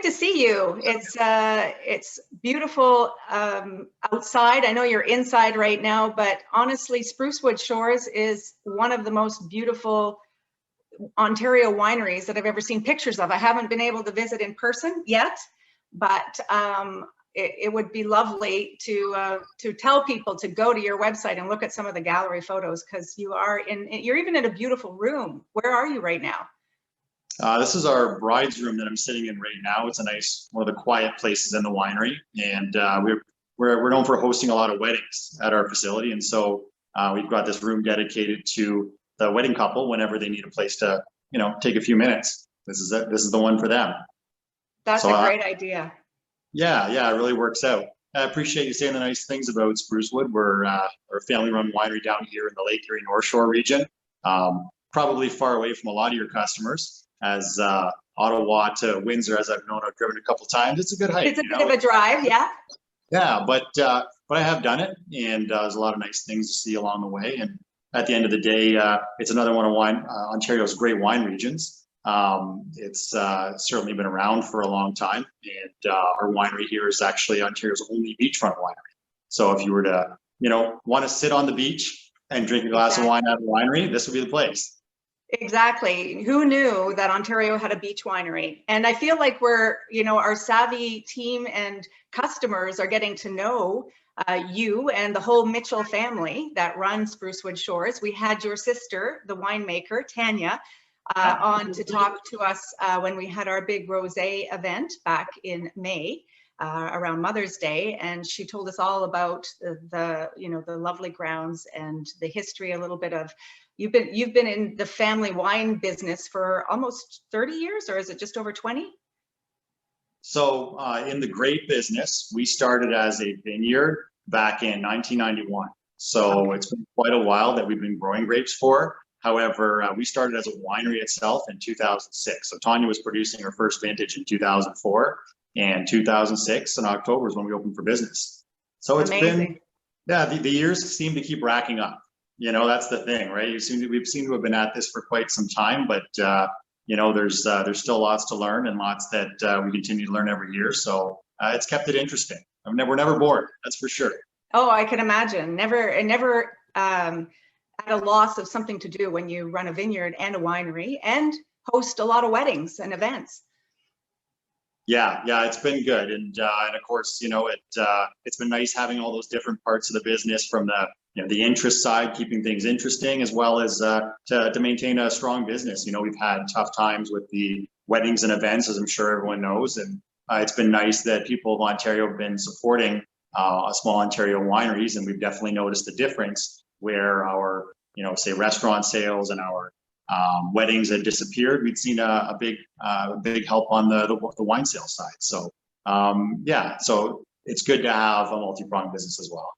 to see you. It's beautiful outside. I know you're inside right now, but honestly, Sprucewood Shores is one of the most beautiful Ontario wineries that I've ever seen pictures of. I haven't been able to visit in person yet, but it would be lovely to tell people to go to your website and look at some of the gallery photos, because you're even in a beautiful room. Where are you right now? This is our bride's room that I'm sitting in right now. It's a nice, one of the quiet places in the winery, and we're known for hosting a lot of weddings at our facility, and so we've got this room dedicated to the wedding couple whenever they need a place to, take a few minutes. This is it. This is the one for them. That's a great idea. Yeah, it really works out. I appreciate you saying the nice things about Sprucewood. We're a family-run winery down here in the Lake Erie North Shore region, probably far away from a lot of your customers. As Ottawa to Windsor, as I've driven a couple times, it's a good hike. It's a bit of a drive, yeah. Yeah, but I have done it, and there's a lot of nice things to see along the way. And at the end of the day, it's another one of Ontario's great wine regions. It's certainly been around for a long time, and our winery here is actually Ontario's only beachfront winery. So if you were to, want to sit on the beach and drink a glass of wine at a winery, this would be the place. Exactly. Who knew that Ontario had a beach winery? And I feel like our Savvy team and customers are getting to know you and the whole Mitchell family that runs Sprucewood Shores. We had your sister, the winemaker, Tanya, on to talk to us when we had our big rosé event back in May around Mother's Day, and she told us all about the lovely grounds and the history. A little bit of you've been in the family wine business for almost 30 years, or is it just over 20? So in the grape business, we started as a vineyard back in 1991. So It's been quite a while that we've been growing grapes for. However, we started as a winery itself in 2006. So Tanya was producing her first vintage in 2004, and 2006 in October is when we opened for business. So it's amazing. The years seem to keep racking up. That's the thing, right? We've seemed to have been at this for quite some time, but there's still lots to learn and lots that we continue to learn every year. So it's kept it interesting. We're never bored, that's for sure. Oh, I can imagine. Never at a loss of something to do when you run a vineyard and a winery and host a lot of weddings and events. Yeah, it's been good, and of course, it's been nice having all those different parts of the business, from the interest side, keeping things interesting, as well as to maintain a strong business. We've had tough times with the weddings and events, as I'm sure everyone knows, and it's been nice that people of Ontario have been supporting small Ontario wineries, and we've definitely noticed the difference where our, say, restaurant sales and our weddings had disappeared. We'd seen a big help on the wine sales side. So so it's good to have a multi-pronged business as well.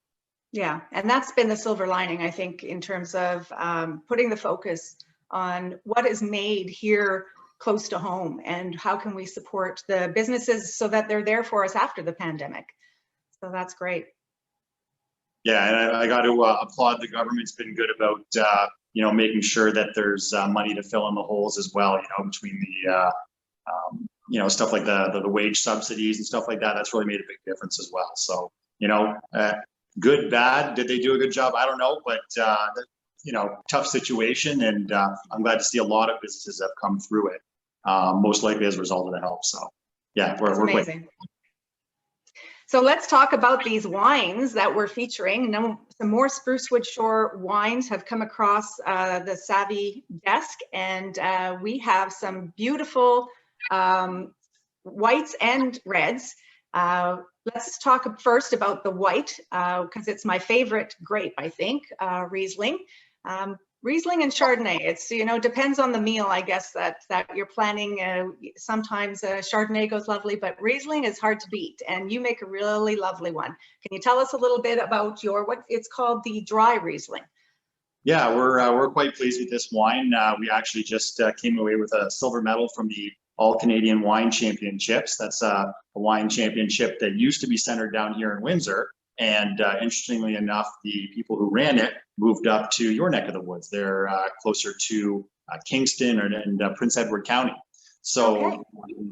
Yeah, and that's been the silver lining, I think, in terms of putting the focus on what is made here close to home and how can we support the businesses so that they're there for us after the pandemic. So that's great. Yeah, and I got to applaud the government's been good about making sure that there's money to fill in the holes as well. Between the stuff like the wage subsidies and stuff like that. That's really made a big difference as well. So good, bad. Did they do a good job? I don't know, but tough situation, and I'm glad to see a lot of businesses have come through it. Most likely as a result of the help. So yeah, we're amazing. So let's talk about these wines that we're featuring. Some more Sprucewood Shore wines have come across the Savvy desk, and we have some beautiful whites and reds. Let's talk first about the white, because it's my favorite grape, I think, Riesling. Riesling and Chardonnay, it's, depends on the meal, I guess, that you're planning. Sometimes Chardonnay goes lovely, but Riesling is hard to beat, and you make a really lovely one. Can you tell us a little bit about what it's called, the dry Riesling? Yeah, we're quite pleased with this wine. We actually just came away with a silver medal from the All-Canadian Wine Championships. That's a wine championship that used to be centered down here in Windsor. And interestingly enough, the people who ran it moved up to your neck of the woods. They're closer to Kingston and Prince Edward County. So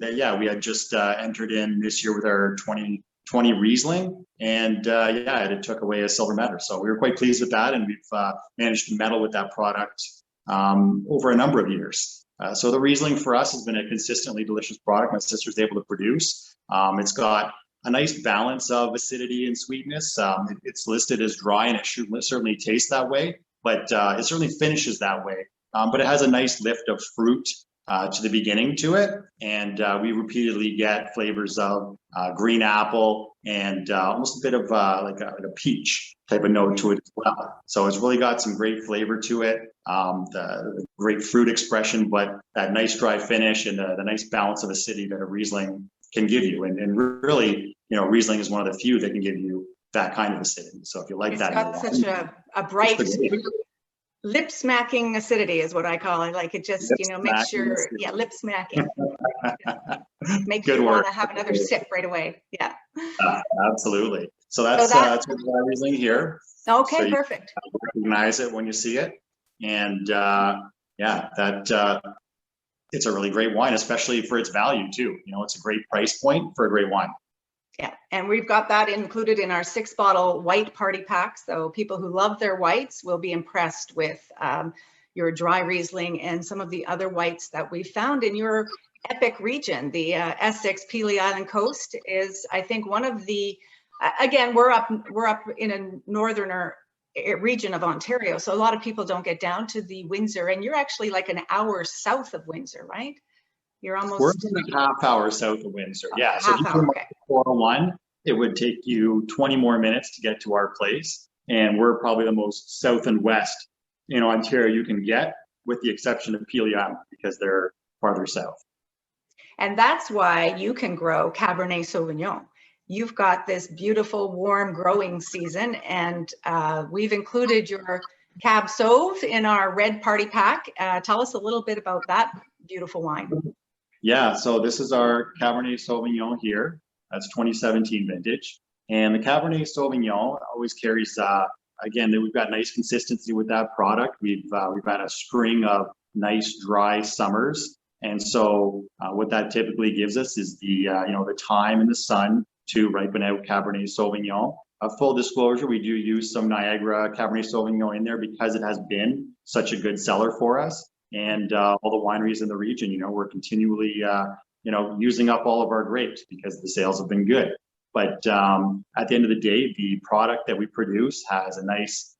yeah, we had just entered in this year with our 2020 Riesling, and yeah, it took away a silver medal. So we were quite pleased with that, and we've managed to medal with that product over a number of years. So the Riesling for us has been a consistently delicious product. My sister's able to produce. It's got a nice balance of acidity and sweetness. It's listed as dry, and it should certainly taste that way, but it certainly finishes that way. But it has a nice lift of fruit to the beginning to it, and we repeatedly get flavors of green apple and almost a bit of like a peach type of note to it as well. So it's really got some great flavor to it, the great fruit expression, but that nice dry finish and the nice balance of acidity that a Riesling can give you. And really, you know, Riesling is one of the few that can give you that kind of acidity. So if you like that, it's got such a bright, lip smacking acidity is what I call it. Like it just, you know, makes sure, yeah, lip smacking. Makes you want to have another sip right away. Yeah. Absolutely. So that's what Riesling here. Okay, so perfect. Recognize it when you see it. And yeah, that it's a really great wine, especially for its value too. You know, it's a great price point for a great wine. Yeah, and we've got that included in our 6-bottle white party pack. So people who love their whites will be impressed with your dry Riesling and some of the other whites that we found in your epic region. The Essex Pelee Island coast is, I think, one of the, again, we're up in a northerner region of Ontario, so a lot of people don't get down to the Windsor, and you're actually like an hour south of Windsor, right? You're almost. We're a half hour south of Windsor. Yeah. So if you come up 401, it would take you 20 more minutes to get to our place. And we're probably the most south and west in Ontario you can get, with the exception of Pelee Island, because they're farther south. And that's why you can grow Cabernet Sauvignon. You've got this beautiful, warm growing season, and we've included your Cab Sauv in our red party pack. Tell us a little bit about that beautiful wine. Yeah, so this is our Cabernet Sauvignon here. That's 2017 vintage. And the Cabernet Sauvignon always carries, again, we've got nice consistency with that product. We've had a string of nice dry summers. And so what that typically gives us is the, you know, the time in the sun to ripen out Cabernet Sauvignon. Full disclosure, we do use some Niagara Cabernet Sauvignon in there because it has been such a good seller for us. And all the wineries in the region, you know, we're continually, you know, using up all of our grapes because the sales have been good. But at the end of the day, the product that we produce has a nice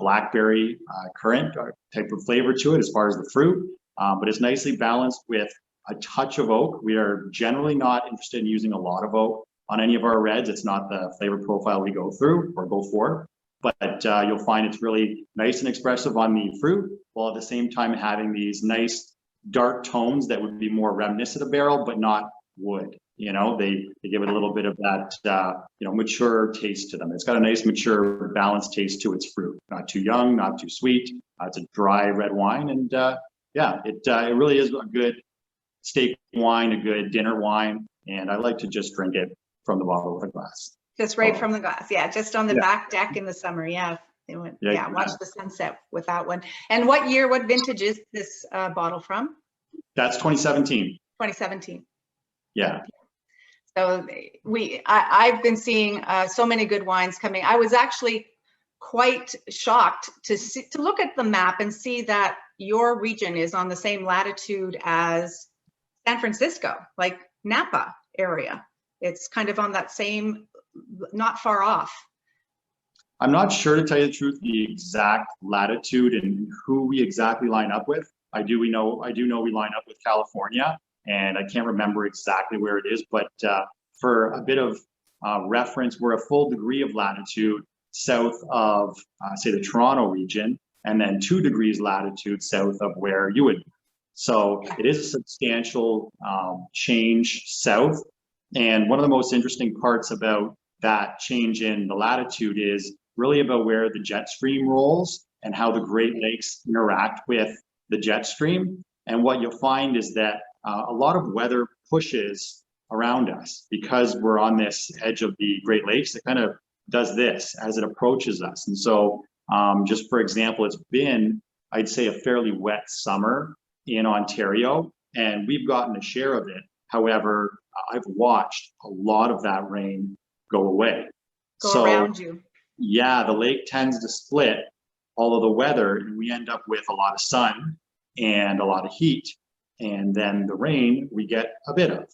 blackberry currant type of flavor to it as far as the fruit, but it's nicely balanced with a touch of oak. We are generally not interested in using a lot of oak on any of our reds. It's not the flavor profile we go through or go for. But you'll find it's really nice and expressive on the fruit, while at the same time having these nice dark tones that would be more reminiscent of barrel, but not wood. You know, they give it a little bit of that, you know, mature taste to them. It's got a nice, mature, balanced taste to its fruit. Not too young, not too sweet. It's a dry red wine, and yeah, it really is a good steak wine, a good dinner wine, and I like to just drink it from the bottle with a glass. Just right from the glass, yeah, just on the back deck in the summer, yeah. Watch the sunset with that one. And what year, what vintage is this bottle from? That's 2017. 2017. Yeah. So I've been seeing so many good wines coming. I was actually quite shocked to look at the map and see that your region is on the same latitude as San Francisco, like Napa area. It's kind of on that same, not far off. I'm not sure, to tell you the truth, the exact latitude and who we exactly line up with. I do know we line up with California, and I can't remember exactly where it is, but for a bit of reference, we're a full degree of latitude south of, say, the Toronto region, and then 2 degrees latitude south of where you would be. So it is a substantial change south. And one of the most interesting parts about that change in the latitude is really about where the jet stream rolls and how the Great Lakes interact with the jet stream. And what you'll find is that a lot of weather pushes around us because we're on this edge of the Great Lakes. It kind of does this as it approaches us. And so just for example, it's been, I'd say, a fairly wet summer in Ontario. and we've gotten a share of it. However, I've watched a lot of that rain go away. Go around you. Yeah, the lake tends to split all of the weather, and we end up with a lot of sun and a lot of heat, and then the rain we get a bit of.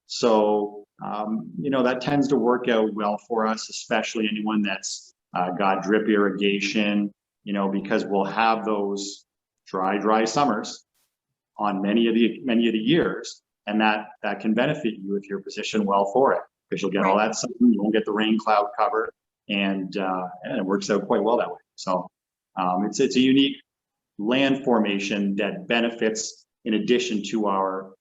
So, that tends to work out well for us, especially anyone that's got drip irrigation, because we'll have those dry summers on many of the years, and that can benefit you if you're positioned well for it, because you'll get all that sun, you won't get the rain cloud cover, and it works out quite well that way. So it's a unique land formation that benefits in addition to our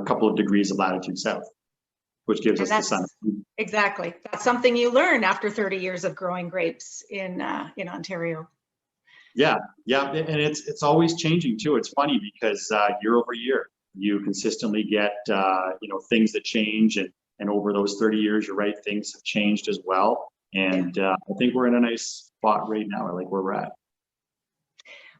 couple of degrees of latitude south, which gives us the sun. Exactly. That's something you learn after 30 years of growing grapes in Ontario. Yeah, and it's always changing too. It's funny because year over year, you consistently get things that change, and over those 30 years, you're right, things have changed as well. And I think we're in a nice spot right now. I like where we're at.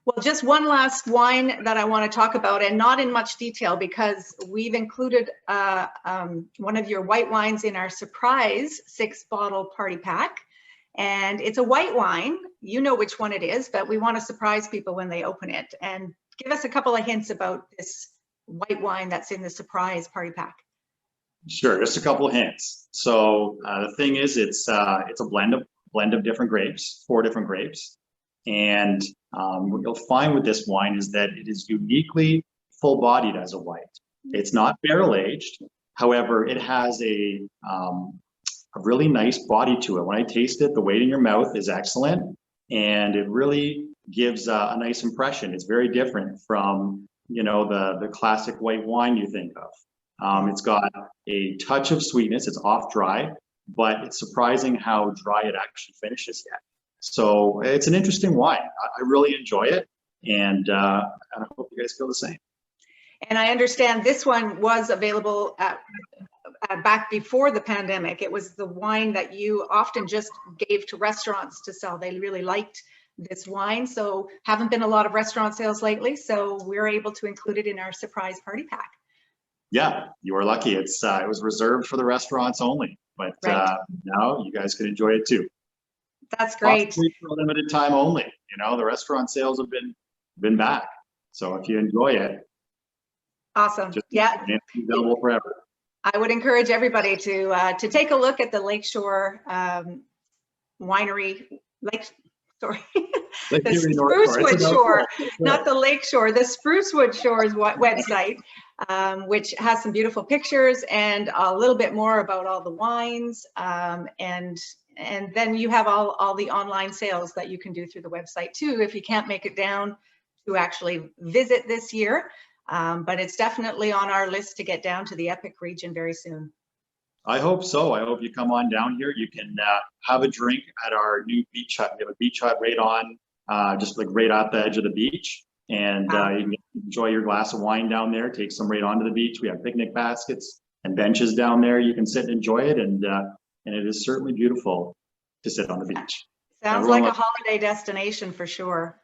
Well, just one last wine that I want to talk about, and not in much detail, because we've included one of your white wines in our surprise 6-bottle party pack. And it's a white wine. You know which one it is, but we want to surprise people when they open it. And give us a couple of hints about this white wine that's in the surprise party pack. Sure, just a couple of hints. So the thing is, it's a blend of different grapes, 4 different grapes. And what you'll find with this wine is that it is uniquely full-bodied as a white. It's not barrel-aged. However, it has a really nice body to it. When I taste it, the weight in your mouth is excellent, and it really gives a nice impression. It's very different from, the classic white wine you think of. It's got a touch of sweetness. It's off dry, but it's surprising how dry it actually finishes yet. So it's an interesting wine. I really enjoy it, and I hope you guys feel the same. And I understand this one was available back before the pandemic. It was the wine that you often just gave to restaurants to sell. They really liked this wine. So haven't been a lot of restaurant sales lately. So we're able to include it in our surprise party pack. Yeah, you are lucky. It was reserved for the restaurants only, but now you guys can enjoy it too. That's great. Possibly for a limited time only. The restaurant sales have been back. So if you enjoy it, awesome. It's available forever. I would encourage everybody to take a look at the Lakeshore Winery, the Sprucewood Shore, not the Lakeshore, the Sprucewood Shores website, which has some beautiful pictures and a little bit more about all the wines. And then you have all the online sales that you can do through the website too, if you can't make it down to actually visit this year. But it's definitely on our list to get down to the Epic region very soon. I hope so. I hope you come on down here. You can have a drink at our new beach hut. We have a beach hut right on, just like right at the edge of the beach. And you can enjoy your glass of wine down there, take some right onto the beach. We have picnic baskets and benches down there. You can sit and enjoy it. And it is certainly beautiful to sit on the beach. Sounds like a holiday destination for sure.